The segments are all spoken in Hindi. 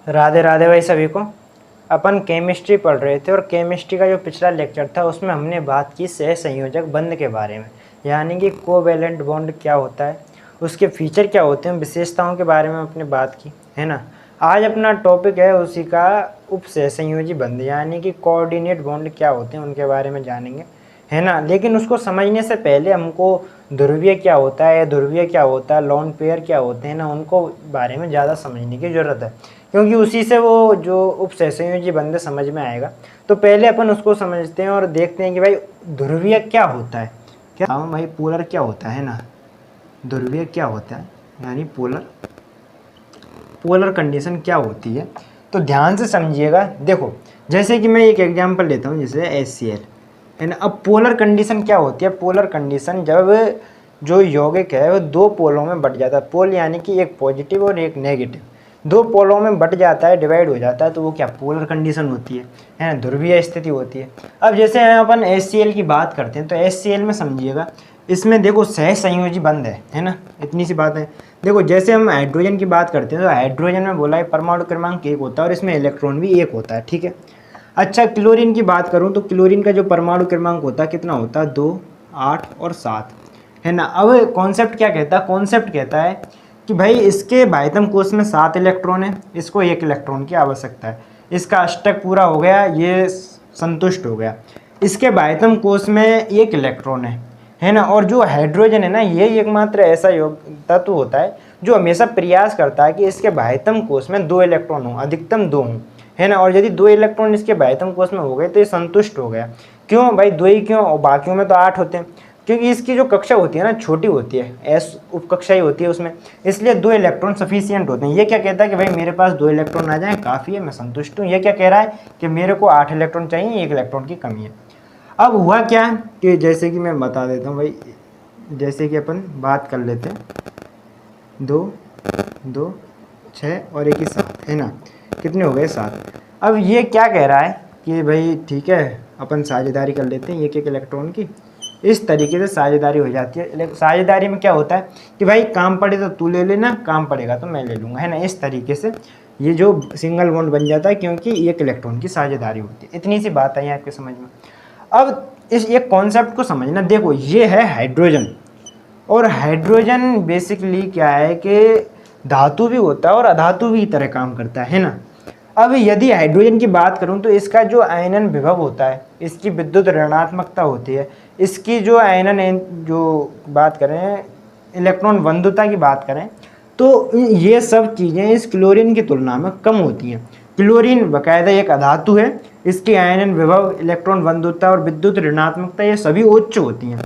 राधे राधे भाई सभी को। अपन केमिस्ट्री पढ़ रहे थे और केमिस्ट्री का जो पिछला लेक्चर था उसमें हमने बात की सहसंयोजक बंध के बारे में, यानी कि कोवैलेंट बॉन्ड क्या होता है, उसके फीचर क्या होते हैं, विशेषताओं के बारे में अपने बात की है ना। आज अपना टॉपिक है उसी का उप सहसंयोजी बंध, यानी कि कोऑर्डिनेट बॉन्ड क्या होते हैं उनके बारे में जानेंगे है ना। लेकिन उसको समझने से पहले हमको ध्रुवीय क्या होता है, ध्रुवीय क्या होता है, लोन पेयर क्या होते हैं ना, उनको बारे में ज़्यादा समझने की ज़रूरत है, क्योंकि उसी से वो जो उप सहसंयोजी बंध समझ में आएगा। तो पहले अपन उसको समझते हैं और देखते हैं कि भाई ध्रुवीय क्या होता है, क्या हाँ भाई पोलर क्या होता है ना, ध्रुवीय क्या होता है यानी पोलर कंडीशन क्या होती है। तो ध्यान से समझिएगा। देखो जैसे कि मैं एक एग्जांपल लेता हूँ, जैसे HCl है ना। अब पोलर कंडीशन क्या होती है, पोलर कंडीशन जब जो यौगिक है वो दो पोलों में बट जाता है, पोल यानी कि एक पॉजिटिव और एक नेगेटिव, दो पोलों में बट जाता है, डिवाइड हो जाता है, तो वो क्या पोलर कंडीशन होती है ना, ध्रुवीय स्थिति होती है। अब जैसे अपन HCl की बात करते हैं तो HCl में समझिएगा, इसमें देखो सहसंयोजी बंध है ना, इतनी सी बात है। देखो जैसे हम हाइड्रोजन की बात करते हैं तो हाइड्रोजन में बोला है परमाणु क्रमांक 1 होता है और इसमें इलेक्ट्रॉन भी 1 होता है, ठीक है। अच्छा क्लोरीन की बात करूं तो क्लोरीन का जो परमाणु क्रमांक होता है कितना होता है, 2, 8 और 7 है ना। अब कॉन्सेप्ट क्या कहता है, कॉन्सेप्ट कहता है कि भाई इसके बाह्यतम कोश में 7 इलेक्ट्रॉन है, इसको 1 इलेक्ट्रॉन की आवश्यकता है, इसका अष्टक पूरा हो गया, ये संतुष्ट हो गया। इसके बाह्यतम कोश में 1 इलेक्ट्रॉन है ना। और जो हाइड्रोजन है ना, ये एकमात्र ऐसा तत्व होता है जो हमेशा प्रयास करता है कि इसके बाह्यतम कोश में 2 इलेक्ट्रॉन हो, अधिकतम 2 हों है ना। और यदि 2 इलेक्ट्रॉन इसके बाह्यतम कोश में हो गए तो ये संतुष्ट हो गया। क्यों भाई 2 ही क्यों, और बाकियों में तो 8 होते हैं, क्योंकि इसकी जो कक्षा होती है ना छोटी होती है, एस उपकक्षा ही होती है उसमें, इसलिए 2 इलेक्ट्रॉन सफिशियंट होते हैं। ये क्या कहता है कि भाई मेरे पास 2 इलेक्ट्रॉन आ जाए काफ़ी है, मैं संतुष्ट हूँ। ये क्या कह रहा है कि मेरे को 8 इलेक्ट्रॉन चाहिए, 1 इलेक्ट्रॉन की कमी है। अब हुआ क्या कि जैसे कि मैं बता देता हूँ भाई, जैसे कि अपन बात कर लेते हैं 2, 2, 6 और 1 ही 7 है ना, कितने हो गए 7। अब ये क्या कह रहा है कि भाई ठीक है अपन साझेदारी कर लेते हैं 1-1 इलेक्ट्रॉन की, इस तरीके से साझेदारी हो जाती है। साझेदारी में क्या होता है कि भाई काम पड़े तो तू ले लेना, काम पड़ेगा तो मैं ले लूँगा है ना। इस तरीके से ये जो सिंगल बॉन्ड बन जाता है, क्योंकि 1 इलेक्ट्रॉन की साझेदारी होती है। इतनी सी बात है आपके समझ में। अब इस एक कॉन्सेप्ट को समझना। देखो ये है हाइड्रोजन, और हाइड्रोजन बेसिकली क्या है कि धातु भी होता है और अधातु भी तरह काम करता है ना। अब यदि हाइड्रोजन की बात करूं तो इसका जो आयनन विभव होता है, इसकी विद्युत ऋणात्मकता होती है, इसकी जो आयनन जो बात करें इलेक्ट्रॉन बंधुता की बात करें तो ये सब चीज़ें इस क्लोरीन की तुलना में कम होती हैं। क्लोरीन बाकायदा एक अधातु है, इसकी आयनन विभव, इलेक्ट्रॉन बंधुता और विद्युत ऋणात्मकता ये सभी उच्च होती हैं।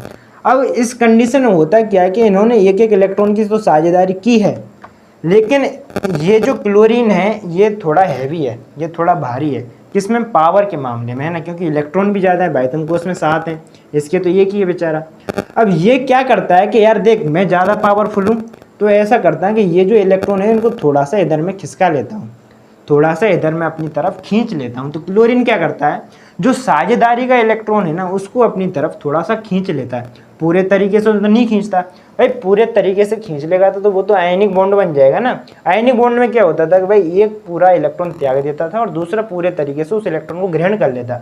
अब इस कंडीशन में होता क्या है कि इन्होंने 1-1 इलेक्ट्रॉन की तो साझेदारी की है, लेकिन ये जो क्लोरीन है ये थोड़ा हैवी है, ये थोड़ा भारी है, किसमें, पावर के मामले में है ना, क्योंकि इलेक्ट्रॉन भी ज़्यादा है, बाह्यतम कोश में 7 है, इसके तो एक ही है बेचारा। अब ये क्या करता है कि यार देख मैं ज़्यादा पावरफुल हूँ, तो ऐसा करता है कि ये जो इलेक्ट्रॉन है इनको थोड़ा सा इधर में खिसका लेता हूँ, थोड़ा सा इधर मैं अपनी तरफ खींच लेता हूँ। तो क्लोरीन क्या करता है, जो साझेदारी का इलेक्ट्रॉन है ना उसको अपनी तरफ थोड़ा सा खींच लेता है, पूरे तरीके से तो नहीं खींचता भाई, पूरे तरीके से खींच लेगा तो वो तो आयनिक बॉन्ड बन जाएगा ना। आयनिक बॉन्ड में क्या होता था कि भाई एक पूरा इलेक्ट्रॉन त्याग देता था और दूसरा पूरे तरीके से उस इलेक्ट्रॉन को ग्रहण कर लेता।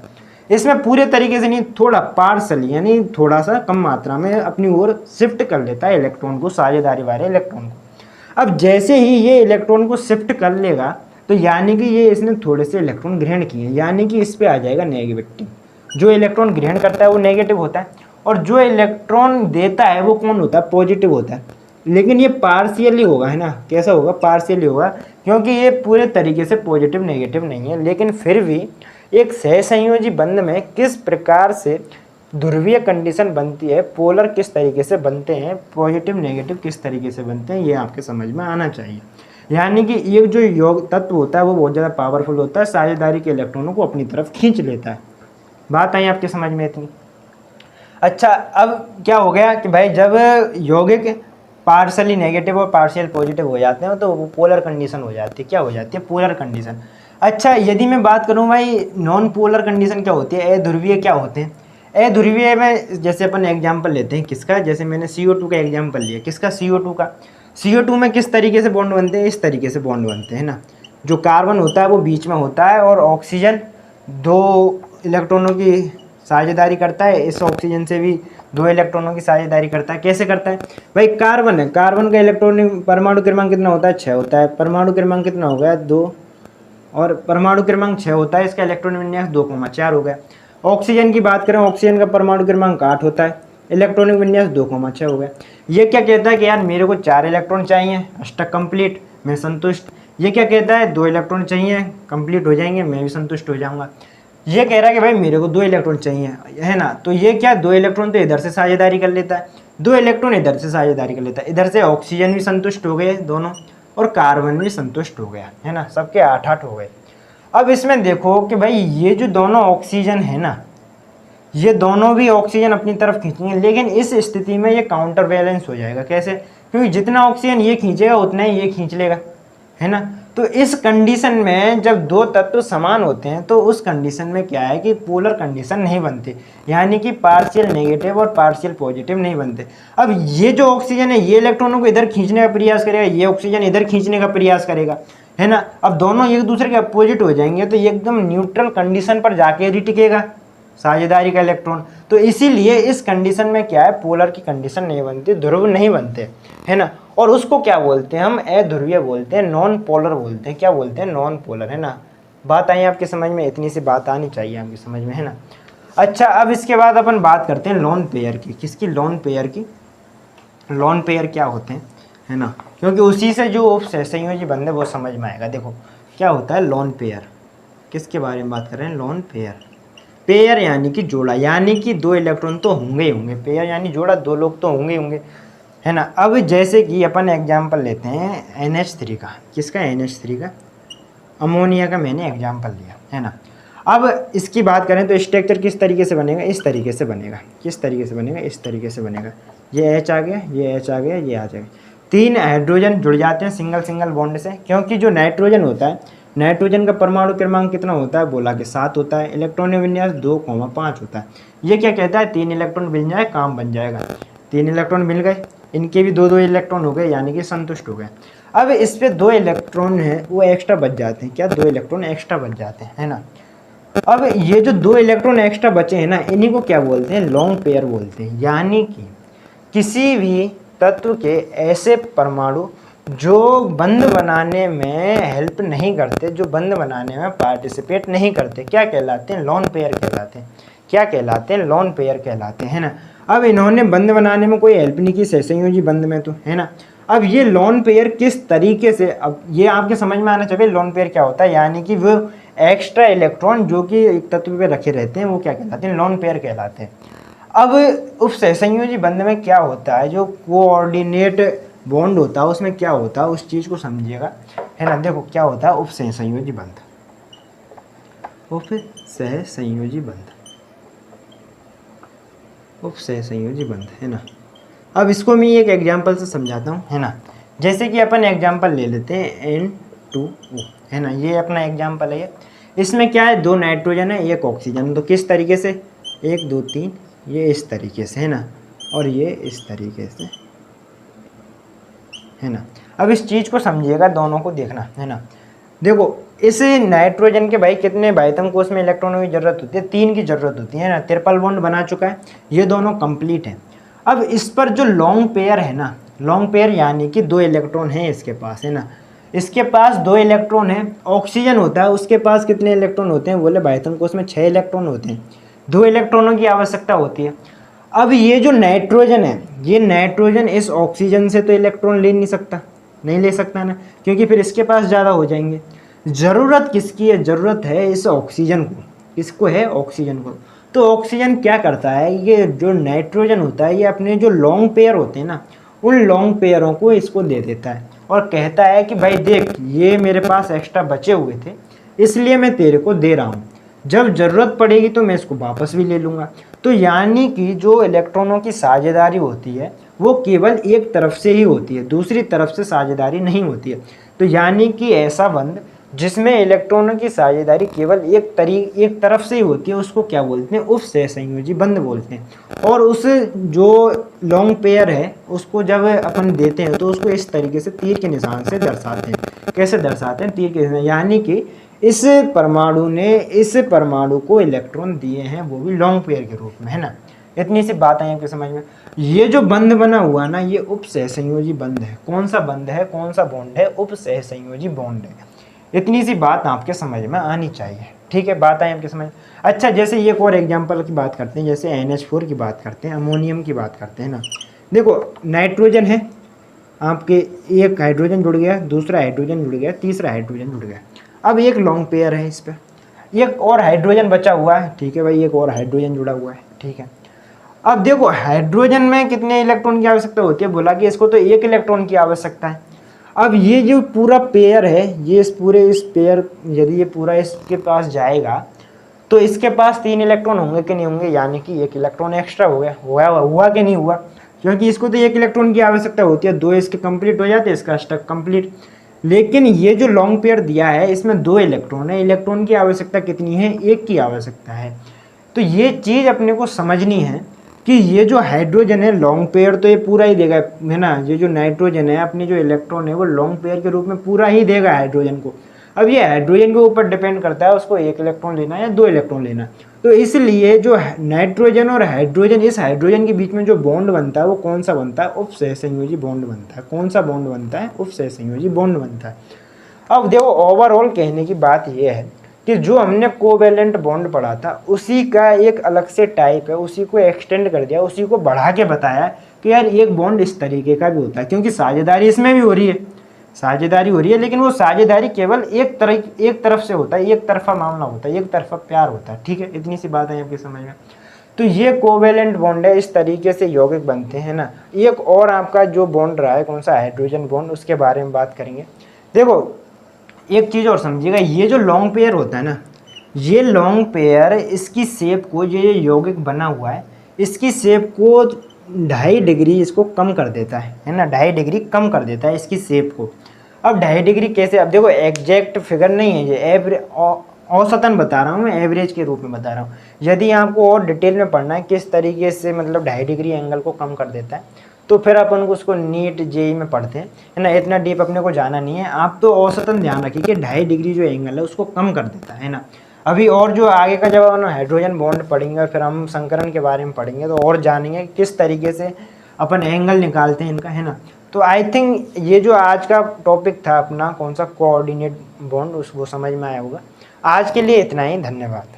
इसमें पूरे तरीके से नहीं, थोड़ा पार्सली यानी थोड़ा सा कम मात्रा में अपनी ओर शिफ्ट कर लेता है इलेक्ट्रॉन को, साझेदारी वाले इलेक्ट्रॉन को। अब जैसे ही ये इलेक्ट्रॉन को शिफ्ट कर लेगा तो यानी कि ये इसने थोड़े से इलेक्ट्रॉन ग्रहण किए, यानी कि इस पे आ जाएगा नेगेटिविटी। जो इलेक्ट्रॉन ग्रहण करता है वो नेगेटिव होता है और जो इलेक्ट्रॉन देता है वो कौन होता है, पॉजिटिव होता है। लेकिन ये पार्शियली होगा है ना, कैसा होगा, पार्शियली होगा, क्योंकि ये पूरे तरीके से पॉजिटिव नेगेटिव नहीं है। लेकिन फिर भी एक सहसंयोजी बंध में किस प्रकार से ध्रुवीय कंडीशन बनती है, पोलर किस तरीके से बनते हैं, पॉजिटिव नेगेटिव किस तरीके से बनते हैं, ये आपके समझ में आना चाहिए। यानी कि ये जो योग तत्व होता है वो बहुत ज़्यादा पावरफुल होता है, साझेदारी के इलेक्ट्रॉनों को अपनी तरफ खींच लेता है। बात आई आपके समझ में इतनी। अच्छा अब क्या हो गया कि भाई जब यौगिक पार्शली नेगेटिव और पार्शियल पॉजिटिव हो जाते हैं तो वो पोलर कंडीशन हो जाती है। क्या हो जाती है, पोलर कंडीशन। अच्छा यदि मैं बात करूं भाई नॉन पोलर कंडीशन क्या होती है, अध्रुवीय क्या होते हैं। अध्रुवीय में जैसे अपन एग्जांपल लेते हैं किसका, जैसे मैंने CO2 का एग्जांपल लिया, किसका, CO2 का। CO2 में किस तरीके से बॉन्ड बनते हैं, इस तरीके से बॉन्ड बनते हैं ना, जो कार्बन होता है वो बीच में होता है और ऑक्सीजन 2 इलेक्ट्रॉनों की साझेदारी करता है, इस ऑक्सीजन से भी 2 इलेक्ट्रॉनों की साझेदारी करता है। कैसे करता है भाई, कार्बन है, कार्बन का इलेक्ट्रॉन परमाणु क्रमांक कितना होता है 6 होता है, परमाणु क्रमांक कितना हो गया 2 और परमाणु क्रमांक 6 होता है, इसका इलेक्ट्रॉन विन्यास 2,4 हो गया। ऑक्सीजन की बात करें, ऑक्सीजन का परमाणु क्रमांक 8 होता है, इलेक्ट्रॉनिक विन्यास 2,6 हो गया। ये क्या कहता है कि यार मेरे को 4 इलेक्ट्रॉन चाहिए, अष्टक कंप्लीट, मैं संतुष्ट। ये क्या कहता है 2 इलेक्ट्रॉन चाहिए, कंप्लीट हो जाएंगे, मैं भी संतुष्ट हो जाऊंगा। ये कह रहा है कि भाई मेरे को 2 इलेक्ट्रॉन चाहिए, है ना, तो ये क्या 2 इलेक्ट्रॉन तो इधर से साझेदारी कर लेता है, 2 इलेक्ट्रॉन इधर से साझेदारी कर लेता है, इधर से ऑक्सीजन भी संतुष्ट हो गए दोनों और कार्बन भी संतुष्ट हो गया, है ना, सबके 8-8 हो गए। अब इसमें देखो कि भाई ये जो दोनों ऑक्सीजन है ना, ये दोनों भी ऑक्सीजन अपनी तरफ खींचेंगे, लेकिन इस स्थिति में ये काउंटर बैलेंस हो जाएगा। कैसे? क्योंकि जितना ऑक्सीजन ये खींचेगा उतना ही ये खींच लेगा, है ना। तो इस कंडीशन में जब 2 तत्व समान होते हैं तो उस कंडीशन में क्या है कि पोलर कंडीशन नहीं बनती, यानी कि पार्शियल नेगेटिव और पार्शियल पॉजिटिव नहीं बनते। अब ये जो ऑक्सीजन है ये इलेक्ट्रॉनों को इधर खींचने का प्रयास करेगा, ये ऑक्सीजन इधर खींचने का प्रयास करेगा, है ना। अब दोनों एक दूसरे के अपोजिट हो जाएंगे तो ये एकदम न्यूट्रल कंडीशन पर जाके ही टिकेगा साझेदारी का इलेक्ट्रॉन। तो इसीलिए इस कंडीशन में क्या है, पोलर की कंडीशन नहीं बनती, ध्रुव नहीं बनते, है ना। और उसको क्या बोलते हैं हम, अध्रुवीय बोलते हैं, नॉन पोलर बोलते हैं। क्या बोलते हैं? नॉन पोलर, है ना। बात आई आपके समझ में? इतनी सी बात आनी चाहिए आपकी समझ में, है ना। अच्छा, अब इसके बाद अपन बात करते हैं लोन पेयर की। किसकी? लोन पेयर की। लोन पेयर क्या होते हैं, है ना, क्योंकि उसी से जो उपसहसंयोजी बंध है वो समझ में आएगा। देखो क्या होता है लोन पेयर, किसके बारे में बात कर रहे हैं? Lone pair. पेयर यानी कि जोड़ा, यानी कि 2 इलेक्ट्रॉन तो होंगे ही होंगे, पेयर यानी जोड़ा, 2 लोग तो होंगे ही होंगे, है ना। अब जैसे कि अपन एग्जाम्पल लेते हैं NH3 का। किसका? NH3 का, अमोनिया का मैंने एग्जाम्पल लिया, है ना। अब इसकी बात करें तो स्ट्रक्चर किस तरीके से बनेगा? इस तरीके से बनेगा। किस तरीके से बनेगा? इस तरीके से बनेगा। ये H आ गया, ये H आ गया, ये आ जाएगा, 3 हाइड्रोजन जुड़ जाते हैं सिंगल सिंगल बॉन्ड से। क्योंकि जो नाइट्रोजन होता है, नाइट्रोजन का परमाणु क्रमांक कितना होता है? बोला कि 7 होता है, इलेक्ट्रॉन विन्यास 2,5 होता है। ये क्या कहता है? 3 इलेक्ट्रॉन मिल जाए काम बन जाएगा। 3 इलेक्ट्रॉन मिल गए, इनके भी 2-2 इलेक्ट्रॉन हो गए, यानी कि संतुष्ट हो गए। अब इस पे 2 इलेक्ट्रॉन है वो एक्स्ट्रा बच जाते हैं। क्या? 2 इलेक्ट्रॉन एक्स्ट्रा बच जाते हैं, है ना। अब ये जो 2 इलेक्ट्रॉन एक्स्ट्रा बचे हैं ना, इन्हीं को क्या बोलते हैं? लोन पेयर बोलते हैं। यानी कि किसी भी तत्व के ऐसे परमाणु जो बंध बनाने में हेल्प नहीं करते, जो बंध बनाने में पार्टिसिपेट नहीं करते, क्या कहलाते हैं? लोन पेयर कहलाते हैं। क्या कहलाते हैं? लोन पेयर कहलाते हैं, है ना। अब इन्होंने बंध बनाने में कोई हेल्प नहीं की सहसंयोजी बंध में, तो है ना। अब ये लोन पेयर किस तरीके से, अब ये आपके समझ में आना चाहिए लोन पेयर क्या होता है। यानी कि वो एक्स्ट्रा इलेक्ट्रॉन जो कि एक तत्व पे रखे रहते हैं वो क्या कहलाते हैं? लोन पेयर कहलाते हैं। अब उप सहसंयोजी बंध में क्या होता है, जो कोऑर्डिनेट बॉन्ड होता है उसमें क्या होता है, उस चीज़ को समझिएगा, है ना। देखो क्या होता है उप सहसंयोजी बंध। उप सहसंयोजी बंध, उप सहसंयोजी बंध, है ना। अब इसको मैं एक एग्जांपल से समझाता हूँ, है ना। जैसे कि अपन एग्जांपल ले लेते हैं N2O, है ना। ये अपना एग्जांपल है। इसमें क्या है? 2 नाइट्रोजन है, 1 ऑक्सीजन। तो किस तरीके से? 1 2 3, ये इस तरीके से, है ना, और ये इस तरीके से, है ना। अब इस चीज़ को समझिएगा, दोनों को देखना, है ना। देखो इस नाइट्रोजन के भाई कितने बाह्यतम कोश में इलेक्ट्रॉनों की जरूरत होती है? 3 की जरूरत होती है ना। ट्रिपल बॉन्ड बना चुका है, ये दोनों कंप्लीट हैं। अब इस पर जो लॉन्ग पेयर है ना, लॉन्ग पेयर यानी कि 2 इलेक्ट्रॉन है इसके पास, है ना। इसके पास 2 इलेक्ट्रॉन है। ऑक्सीजन होता है, उसके पास कितने इलेक्ट्रॉन होते हैं? बोले बाह्यतम कोश में 6 इलेक्ट्रॉन होते हैं, 2 इलेक्ट्रॉनों की आवश्यकता होती है। अब ये जो नाइट्रोजन है, ये नाइट्रोजन इस ऑक्सीजन से तो इलेक्ट्रॉन ले नहीं सकता, नहीं ले सकता ना, क्योंकि फिर इसके पास ज़्यादा हो जाएंगे। ज़रूरत किसकी है? ज़रूरत है इस ऑक्सीजन को। किसको है? ऑक्सीजन को। तो ऑक्सीजन क्या करता है, ये जो नाइट्रोजन होता है ये अपने जो लॉन्ग पेयर होते हैं ना, उन लॉन्ग पेयरों को इसको दे देता है और कहता है कि भाई देख, ये मेरे पास एक्स्ट्रा बचे हुए थे इसलिए मैं तेरे को दे रहा हूँ, जब ज़रूरत पड़ेगी तो मैं इसको वापस भी ले लूँगा। तो यानी कि जो इलेक्ट्रॉनों की साझेदारी होती है वो केवल एक तरफ से ही होती है, दूसरी तरफ से साझेदारी नहीं होती है। तो यानी कि ऐसा बंध जिसमें इलेक्ट्रॉनों की साझेदारी केवल एक तरफ से ही होती है, उसको क्या बोलते हैं, उप सहसंयोजी बंध बोलते हैं। और उस जो लॉन्ग पेयर है उसको जब अपन देते हैं तो उसको इस तरीके से तीर के निशान से दर्शाते हैं। कैसे दर्शाते हैं, तीर के निशान, यानी कि इस परमाणु ने इस परमाणु को इलेक्ट्रॉन दिए हैं, वो भी लॉन्ग पेयर के रूप में, है ना। इतनी सी बात आई आपके समझ में। ये जो बंध बना हुआ ना, ये उप सहसंयोजी बंध है। कौन सा बंध है, कौन सा बॉन्ड है, उप सहसंयोजी बॉन्ड है। इतनी सी बात आपके समझ में आनी चाहिए, ठीक है, बात आई आपके समझ। अच्छा, जैसे एक और एग्जांपल की बात करते हैं, जैसे NH4 की बात करते हैं, अमोनियम की बात करते हैं ना। देखो नाइट्रोजन है आपके, एक हाइड्रोजन जुड़ गया, दूसरा हाइड्रोजन जुड़ गया, तीसरा हाइड्रोजन जुड़ गया। अब एक लॉन्ग पेयर है, इस पर एक और हाइड्रोजन बचा हुआ है, ठीक है भाई, एक और हाइड्रोजन जुड़ा हुआ है, ठीक है। अब देखो हाइड्रोजन में कितने इलेक्ट्रॉन की आवश्यकता होती है, बोला कि इसको तो एक इलेक्ट्रॉन की आवश्यकता है। अब ये जो पूरा पेयर है, ये इस पेयर, यदि ये पूरा इसके पास जाएगा तो इसके पास 3 इलेक्ट्रॉन होंगे कि नहीं होंगे, यानी कि 1 इलेक्ट्रॉन एक्स्ट्रा हो गया, हुआ कि नहीं हुआ, क्योंकि इसको तो 1 इलेक्ट्रॉन की आवश्यकता होती है, 2 इसके कंप्लीट हो जाते हैं, इसका स्टक कंप्लीट। लेकिन ये जो लॉन्ग पेयर दिया है इसमें 2 इलेक्ट्रॉन है, इलेक्ट्रॉन की आवश्यकता कितनी है, 1 की आवश्यकता है। तो ये चीज़ अपने को समझनी है कि ये जो हाइड्रोजन है लॉन्ग पेयर तो ये पूरा ही देगा, है ना। ये जो नाइट्रोजन है अपनी जो इलेक्ट्रॉन है वो लॉन्ग पेयर के रूप में पूरा ही देगा हाइड्रोजन को। अब ये हाइड्रोजन के ऊपर डिपेंड करता है उसको 1 इलेक्ट्रॉन लेना है या 2 इलेक्ट्रॉन लेना। तो इसलिए जो नाइट्रोजन और हाइड्रोजन, इस हाइड्रोजन के बीच में जो बॉन्ड बनता है वो कौन सा बनता है, उप सहसंयोजी बॉन्ड बनता है। कौन सा बॉन्ड बनता है, उप सहसंयोजी बॉन्ड बनता है। अब देखो ओवरऑल कहने की बात ये है कि जो हमने कोवेलेंट बॉन्ड पढ़ा था उसी का एक अलग से टाइप है, उसी को एक्सटेंड कर दिया, उसी को बढ़ा के बताया कि यार एक बॉन्ड इस तरीके का भी होता है, क्योंकि साझेदारी इसमें भी हो रही है, साझेदारी हो रही है, लेकिन वो साझेदारी केवल एक तरफ से होता है, एक तरफा मामला होता है, एक तरफा प्यार होता है, ठीक है। इतनी सी बात है आपकी समझ में। तो ये कोवेलेंट बॉन्ड है, इस तरीके से यौगिक बनते हैं ना। एक और आपका जो बॉन्ड रहा है कौन सा, हाइड्रोजन बॉन्ड, उसके बारे में बात करेंगे। देखो एक चीज़ और समझिएगा, ये जो लॉन्ग पेयर होता है ना, ये लॉन्ग पेयर इसकी शेप को, ये यौगिक बना हुआ है, इसकी शेप को 2.5 डिग्री इसको कम कर देता है ना, 2.5 डिग्री कम कर देता है इसकी शेप को। अब 2.5 डिग्री कैसे, अब देखो एग्जैक्ट फिगर नहीं है ये, औसतन बता रहा हूँ मैं, एवरेज के रूप में बता रहा हूँ। यदि आपको और डिटेल में पढ़ना है किस तरीके से मतलब 2.5 डिग्री एंगल को कम कर देता है, तो फिर अपन को उसको नीट जेई में पढ़ते हैं, है ना। इतना डीप अपने को जाना नहीं है, आप तो औसतन ध्यान रखिए कि 2.5 डिग्री जो एंगल है उसको कम कर देता है ना। अभी और जो आगे का जब हम हाइड्रोजन बॉन्ड पढ़ेंगे और फिर हम संकरण के बारे में पढ़ेंगे तो और जानेंगे किस तरीके से अपन एंगल निकालते हैं इनका, है ना। तो आई थिंक ये जो आज का टॉपिक था अपना कौन सा, कोऑर्डिनेट बॉन्ड, उसको समझ में आया होगा। आज के लिए इतना ही, धन्यवाद।